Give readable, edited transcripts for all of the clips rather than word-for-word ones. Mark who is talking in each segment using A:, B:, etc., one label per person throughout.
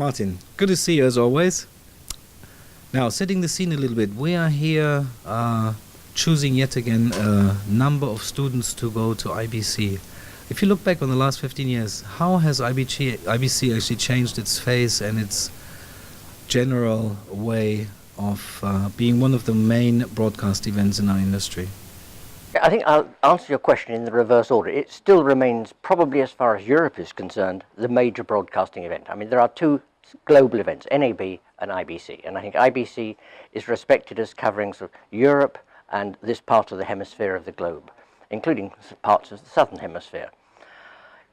A: Martin, good to see you as always. Now, setting the scene a little bit, we are here choosing yet again a number of students to go to IBC. If you look back on the last 15 years, how has IBC actually changed its face and its general way of being one of the main broadcast events in our industry?
B: I think I'll answer your question in the reverse order. It still remains, probably as far as Europe is concerned, the major broadcasting event. I mean, there are two global events, NAB and IBC, and I think IBC is respected as covering sort of Europe and this part of the hemisphere of the globe, including parts of the southern hemisphere.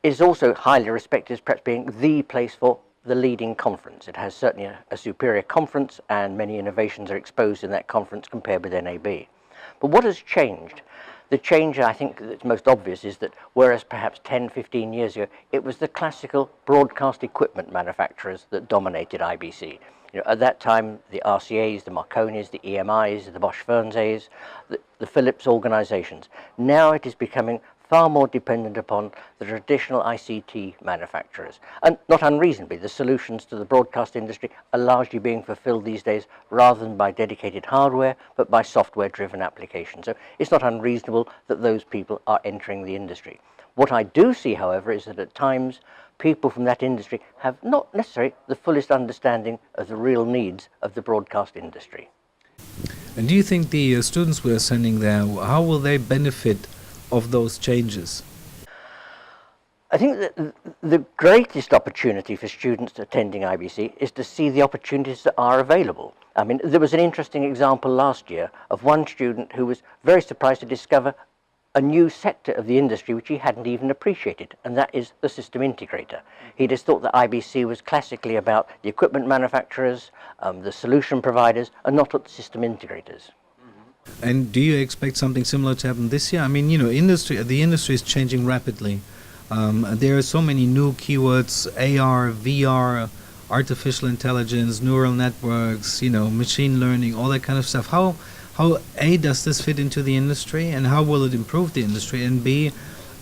B: It is also highly respected as perhaps being the place for the leading conference. It has certainly a superior conference, and many innovations are exposed in that conference compared with NAB. But what has changed? The change, I think, that's most obvious is that whereas perhaps 10, 15 years ago, it was the classical broadcast equipment manufacturers that dominated IBC. You know, at that time, the RCAs, the Marconis, the EMIs, the Bosch Fernseys, the Philips organizations. Now it is becoming far more dependent upon the traditional ICT manufacturers. And not unreasonably, the solutions to the broadcast industry are largely being fulfilled these days rather than by dedicated hardware, but by software-driven applications. So it's not unreasonable that those people are entering the industry. What I do see, however, is that at times people from that industry have not necessarily the fullest understanding of the real needs of the broadcast industry.
A: And do you think the students we are sending there, how will they benefit of those changes?
B: I think that the greatest opportunity for students attending IBC is to see the opportunities that are available. I mean, there was an interesting example last year of one student who was very surprised to discover a new sector of the industry which he hadn't even appreciated, and that is the system integrator. He just thought that IBC was classically about the equipment manufacturers, the solution providers, and not the system integrators.
A: And do you expect something similar to happen this year? I mean, you know, the industry is changing rapidly. There are so many new keywords: AR, VR, artificial intelligence, neural networks, you know, machine learning, all that kind of stuff. How A, does this fit into the industry, and how will it improve the industry? And B,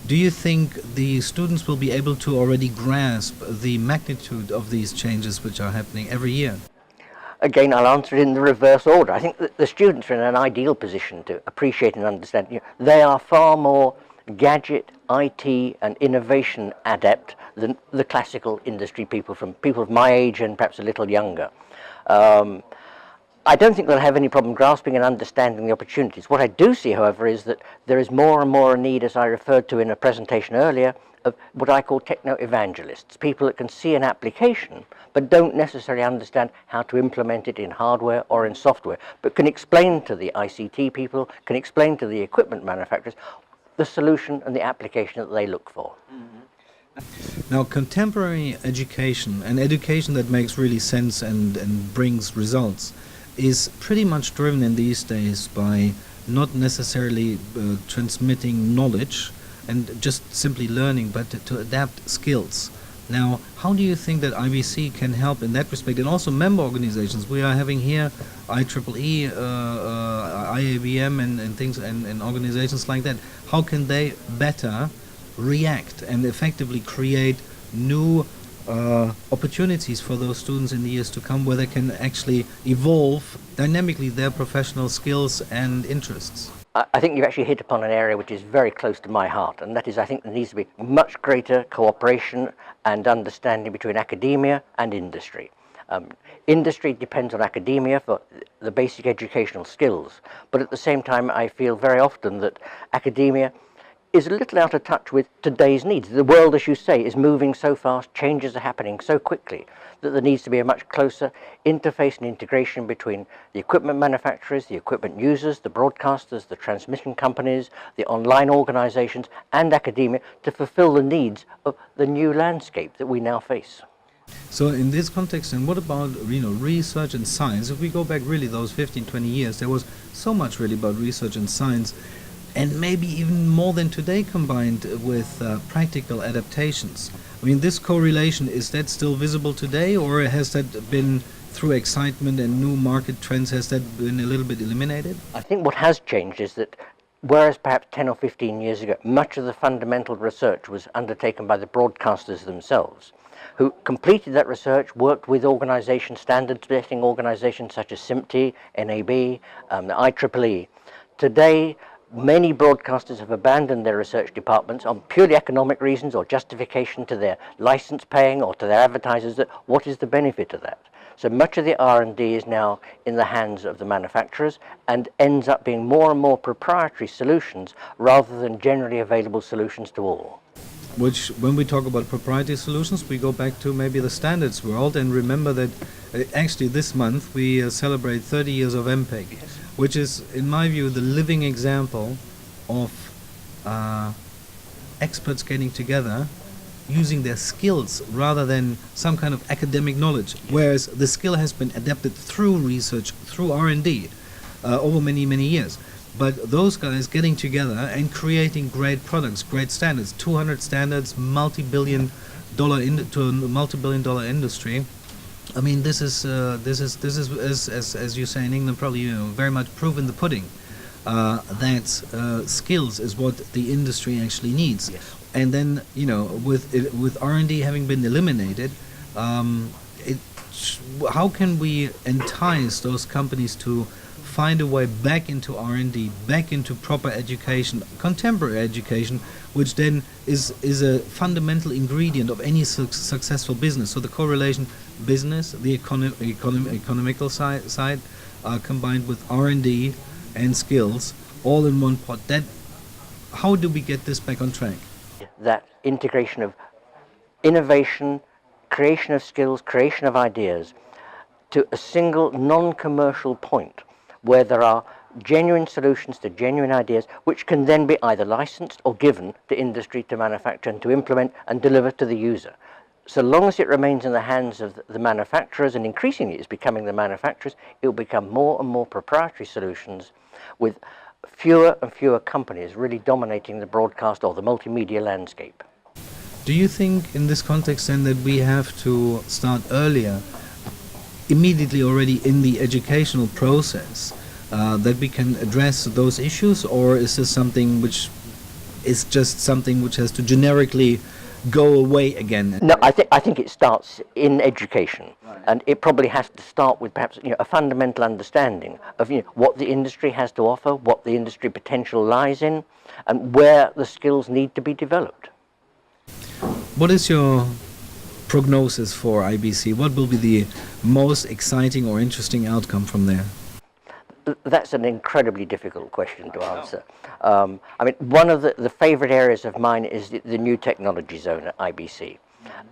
A: do you think the students will be able to already grasp the magnitude of these changes which are happening every year?
B: Again, I'll answer it in the reverse order. I think that the students are in an ideal position to appreciate and understand. You know, they are far more gadget, IT, and innovation adept than the classical industry people of my age and perhaps a little younger. I don't think they'll have any problem grasping and understanding the opportunities. What I do see, however, is that there is more and more a need, as I referred to in a presentation earlier, of what I call techno-evangelists, people that can see an application but don't necessarily understand how to implement it in hardware or in software, but can explain to the ICT people, can explain to the equipment manufacturers the solution and the application that they look for.
A: Now, contemporary education, and education that makes really sense and brings results, is pretty much driven in these days by not necessarily transmitting knowledge and just simply learning, but to adapt skills. Now, how do you think that IBC can help in that respect? And also member organizations. We are having here IEEE, IABM and things and organizations like that. How can they better react and effectively create new opportunities for those students in the years to come, where they can actually evolve dynamically their professional skills and interests?
B: I think you've actually hit upon an area which is very close to my heart, and that is, I think there needs to be much greater cooperation and understanding between academia and industry. Industry depends on academia for the basic educational skills, but at the same time I feel very often that academia is a little out of touch with today's needs. The world, as you say, is moving so fast, changes are happening so quickly, that there needs to be a much closer interface and integration between the equipment manufacturers, the equipment users, the broadcasters, the transmission companies, the online organizations, and academia to fulfill the needs of the new landscape that we now face.
A: So in this context, and what about, you know, research and science? If we go back really those 15, 20 years, there was so much really about research and science, and maybe even more than today combined with practical adaptations. I mean, this correlation, is that still visible today, or has that been, through excitement and new market trends, has that been a little bit eliminated?
B: I think what has changed is that whereas perhaps 10 or 15 years ago, much of the fundamental research was undertaken by the broadcasters themselves, who completed that research, worked with organizations, standards setting organizations such as SMPTE, NAB, the IEEE. Today, many broadcasters have abandoned their research departments on purely economic reasons or justification to their license paying or to their advertisers. That what is the benefit of that? So much of the R&D is now in the hands of the manufacturers and ends up being more and more proprietary solutions rather than generally available solutions to all.
A: Which, when we talk about proprietary solutions, we go back to maybe the standards world and remember that actually this month we celebrate 30 years of MPEG, which is, in my view, the living example of experts getting together using their skills rather than some kind of academic knowledge, whereas the skill has been adapted through research, through R&D over many, many years. But those guys getting together and creating great products, great standards, 200 standards, multi-billion dollar industry. I mean, this is as you say in England, probably very much proof in the pudding. That skills is what the industry actually needs.
B: Yes.
A: And then, with R&D having been eliminated, how can we entice those companies to find a way back into R&D, back into proper education, contemporary education, which then is a fundamental ingredient of any successful business. So the correlation business, the economical side combined with R&D and skills, all in one pot. How do we get this back on track?
B: That integration of innovation, creation of skills, creation of ideas to a single non-commercial point where there are genuine solutions to genuine ideas which can then be either licensed or given to industry to manufacture and to implement and deliver to the user. So long as it remains in the hands of the manufacturers, and increasingly it's becoming the manufacturers, it will become more and more proprietary solutions with fewer and fewer companies really dominating the broadcast or the multimedia landscape.
A: Do you think in this context then that we have to start earlier, immediately already in the educational process, that we can address those issues, or is this something which is just something which has to generically go away again?
B: No, I think it starts in education, right. And it probably has to start with perhaps a fundamental understanding of what the industry has to offer, what the industry potential lies in, and where the skills need to be developed.
A: What is your prognosis for IBC? What will be the most exciting or interesting outcome from there?
B: That's an incredibly difficult question to answer. I mean, one of the favorite areas of mine is the new technology zone at IBC.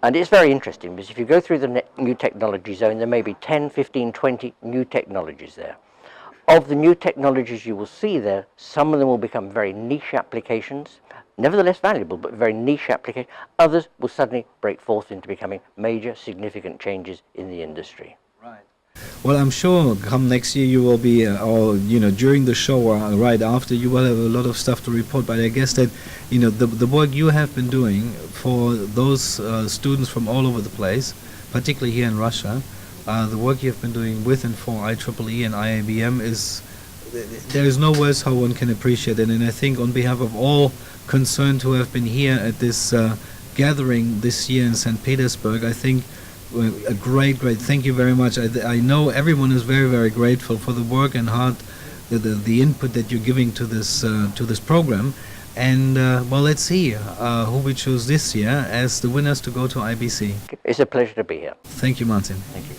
B: And it's very interesting because if you go through the new technology zone, there may be 10, 15, 20 new technologies there. Of the new technologies you will see there, some of them will become very niche applications, nevertheless valuable, but very niche applications. Others will suddenly break forth into becoming major, significant changes in the industry.
A: Right. Well, I'm sure come next year you will be, or during the show or right after, you will have a lot of stuff to report. But I guess that, the work you have been doing for those students from all over the place, particularly here in Russia, the work you have been doing with and for IEEE and IABM there is no words how one can appreciate it. And I think on behalf of all concerned who have been here at this gathering this year in St. Petersburg, I think a great thank you very much. I know everyone is very, very grateful for the work and the input that you're giving to this program. And well, let's see who we choose this year as the winners to go to IBC.
B: It's a pleasure to be here.
A: Thank you, Martin.
B: Thank you.